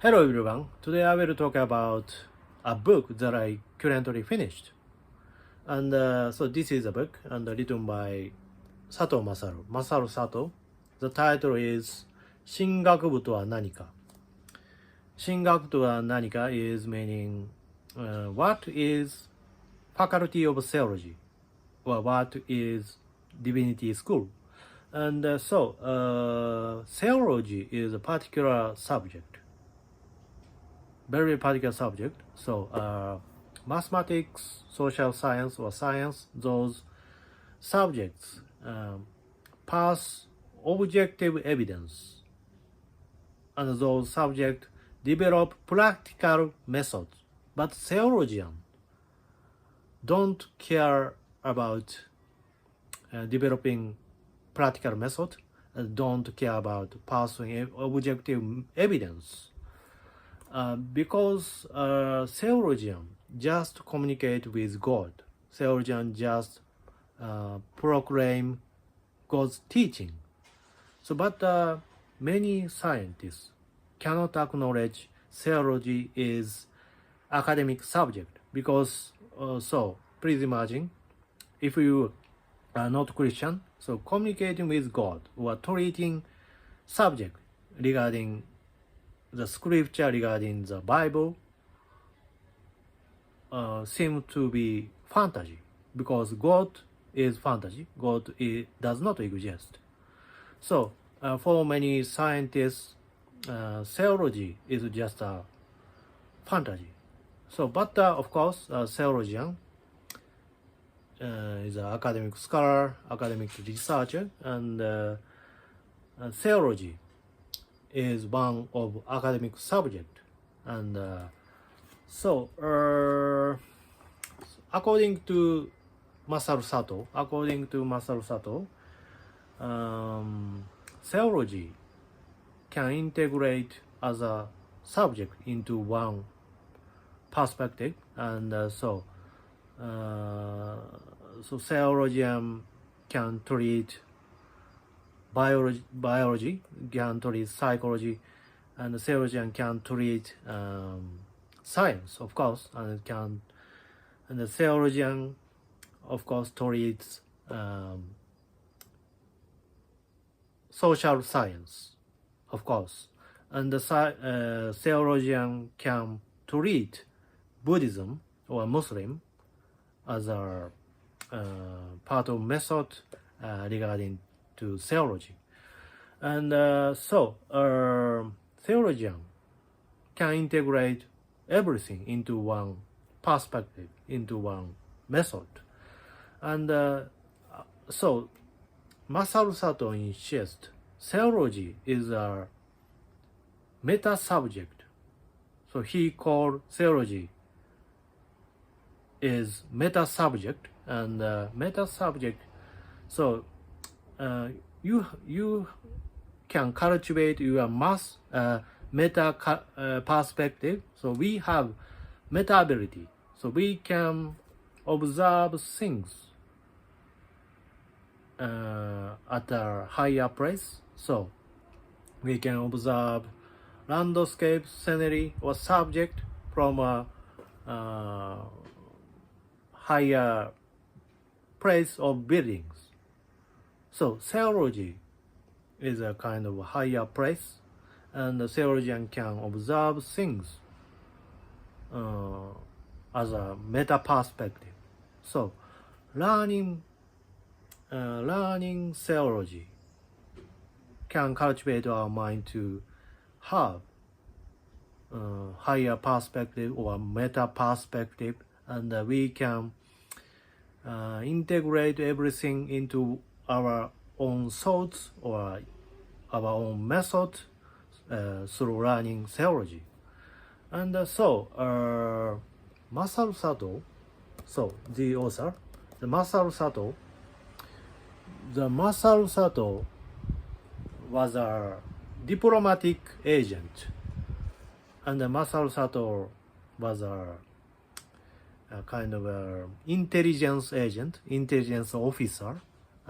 Hello everyone, today I will talk about a book that I currently finished. And so this is a book written by Masaru Sato. The title is 神学部とは何か。神学とは何か is meaning what is faculty of theology or what is divinity school. And theology is a particular subject. Very particular subject. So mathematics, social science or science, those subjects pass objective evidence, and those subjects develop practical methods. But theologians don't care about developing practical method, don't care about passing objective evidence. Because theologians just communicate with God. Theologians just proclaim God's teaching. But many scientists cannot acknowledge theology is academic subject because please imagine if you are not Christian, so communicating with God or treating subject regarding the scripture, regarding the Bible seem to be fantasy because God is fantasy. God does not exist. So for many scientists, theology is just a fantasy. But of course, theologian is an academic scholar, academic researcher, and theology is one of academic subject. And according to Masaru Sato, theology can integrate as a subject into one perspective, and theologian can treat biology, can treat psychology, and theologian can treat science, of course, and the theologian, of course, treats social science, of course, and the theologian can treat Buddhism or Muslim as a part of method regarding to theology. And theologian can integrate everything into one perspective, into one method. And Masaru Sato insists theology is a meta subject. So he called theology is meta subject, and meta subject. So you can cultivate your meta perspective. So we have meta ability. So we can observe things at a higher place. So we can observe landscape, scenery, or subject from a higher place of buildings. So theology is a kind of higher place, and the theologian can observe things as a meta perspective. So learning theology can cultivate our mind to have higher perspective or meta perspective, and we can integrate everything into our own thoughts or our own method through learning theology. And Masaru Sato, the author, the Masaru Sato was a diplomatic agent, and Masaru Sato was a kind of a intelligence agent, intelligence officer,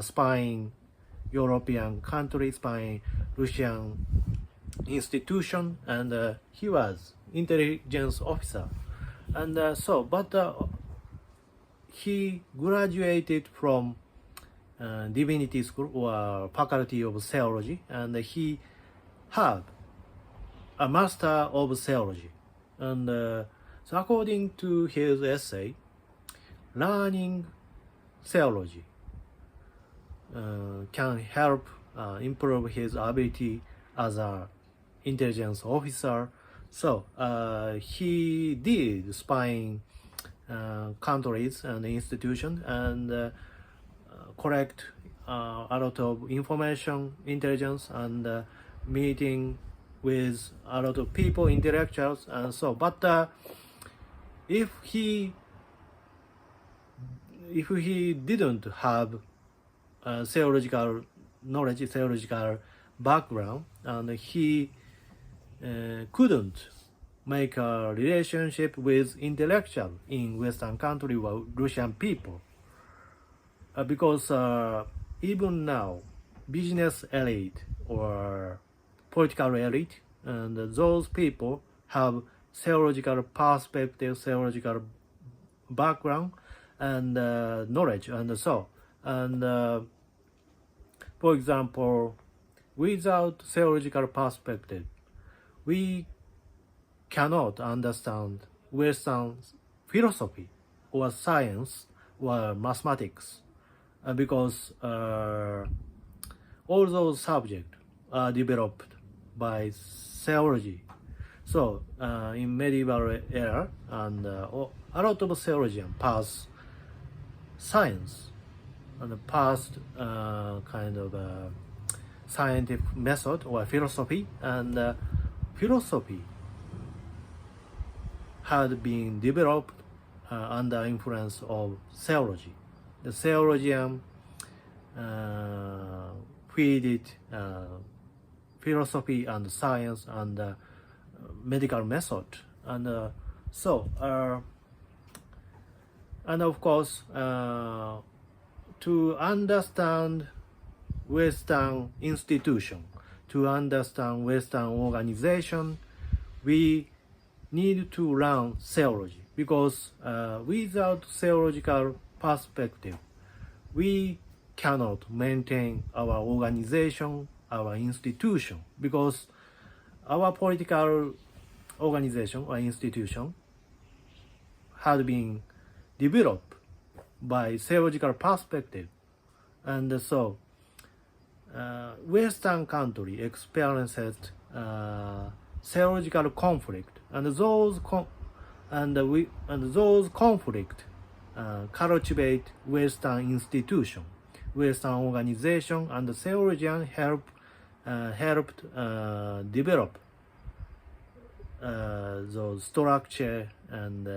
spying European countries, spying Russian institution, and he was intelligence officer. And he graduated from divinity school or faculty of theology, and he had a master of theology. And so according to his essay, learning theology can help improve his ability as an intelligence officer. So he did spying countries and institutions and collect a lot of information, intelligence, and meeting with a lot of people, intellectuals, and so. But if he didn't have theological knowledge, theological background, and he couldn't make a relationship with intellectual in Western country or Russian people, because even now, business elite or political elite, and those people have theological perspective, theological background, and knowledge, and so. And for example, without theological perspective, we cannot understand Western philosophy or science or mathematics, because all those subjects are developed by theology. So in medieval era, and a lot of theologians passed science and passed kind of scientific method or philosophy, and philosophy had been developed under influence of theology. The theologian feeded philosophy and science and medical method, and and of course to understand Western institution, to understand Western organization, we need to learn theology, because without theological perspective, we cannot maintain our organization, our institution, because our political organization or institution had been developed by theological perspective. And so Western country experienced theological conflict, and those conflict cultivate Western institution, Western organization, and the theologian helped develop those structure and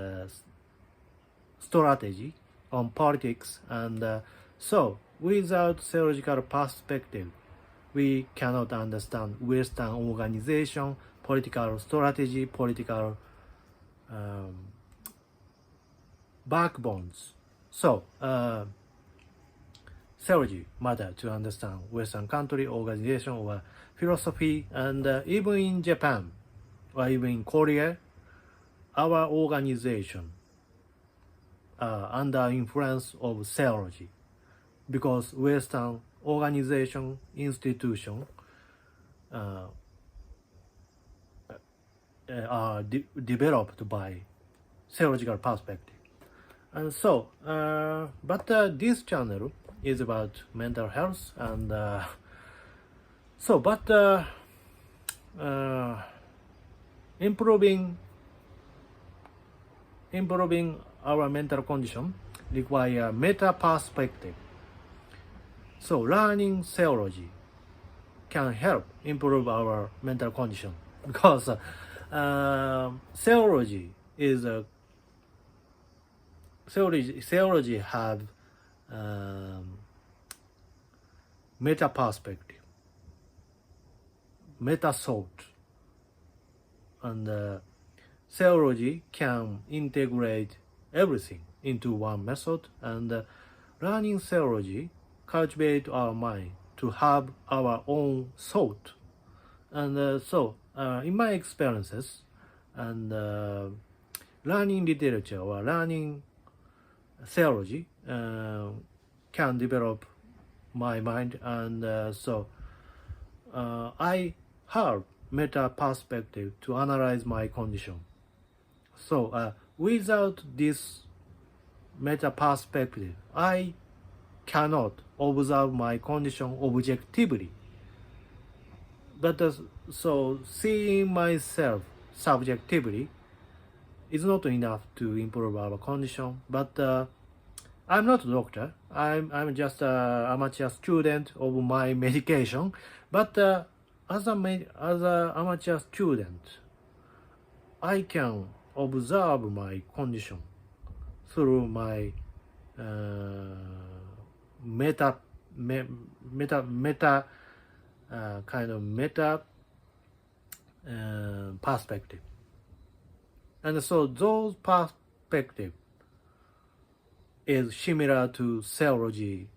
strategy on politics. And so without theological perspective, we cannot understand Western organization, political strategy, political backbones. So theology matter to understand Western country, organization, or philosophy. And even in Japan or even in Korea, our organization under influence of theology, because Western organization, institution are developed by theological perspective. And so, but this channel is about mental health, and improving our mental condition require meta perspective. So learning theology can help improve our mental condition, because theology have meta perspective, meta thought, and theology can integrate everything into one method. And learning theology cultivate our mind to have our own thought And in my experiences, and learning literature or learning theology can develop my mind, and I have meta perspective to analyze my condition. So without this meta perspective, I cannot observe my condition objectively. But so seeing myself subjectively is not enough to improve our condition. But I'm not a doctor. I'm just an amateur student of my medication. But as a amateur student, I can observe my condition through my meta kind of meta perspective. And so those perspective is similar to theologian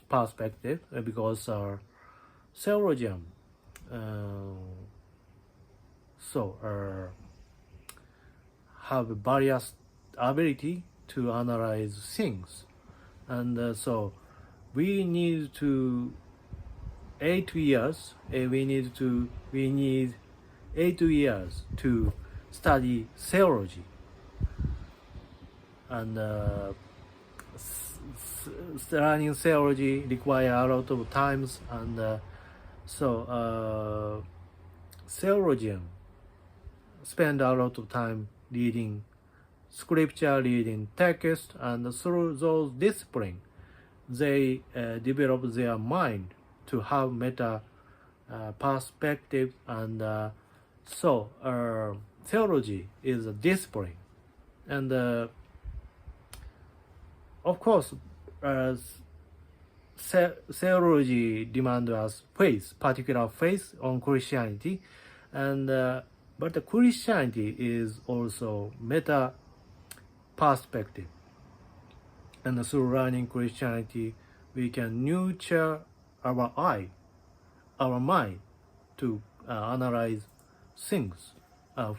perspective, because theologian have various ability to analyze things, and so we need 8 years. We need 8 years to study theology, and learning theology require a lot of times, and theologian spend a lot of time reading scripture, reading text, and through those disciplines, they develop their mind to have meta perspective, and theology is a discipline, and of course theology demands us particular faith on Christianity, and but the Christianity is also meta perspective, and through learning Christianity we can nurture our mind to analyze things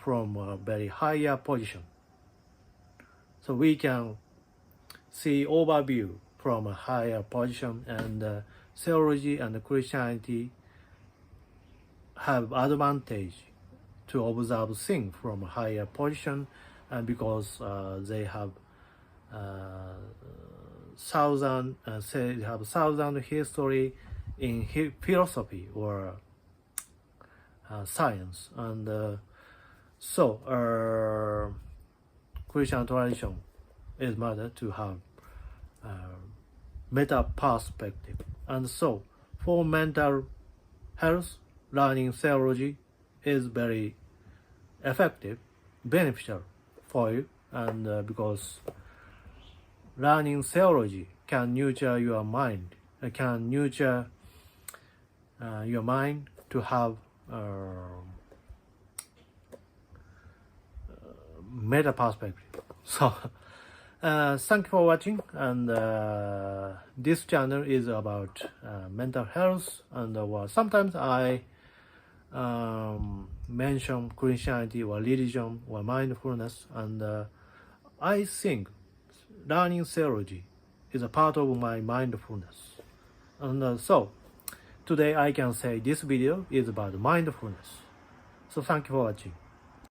from a very higher position. So we can see overview from a higher position, and theology and Christianity have advantage to observe things from a higher position, and because they have thousand history in philosophy or science, and Christian tradition is matter to have meta perspective, and so for mental health, learning theology is very effective, beneficial for you, and because learning theology can nurture your mind, your mind to have meta perspective. So thank you for watching, and this channel is about mental health, and sometimes I mention Christianity or religion or mindfulness, and I think learning theology is a part of my mindfulness, and so today I can say this video is about mindfulness. So thank you for watching.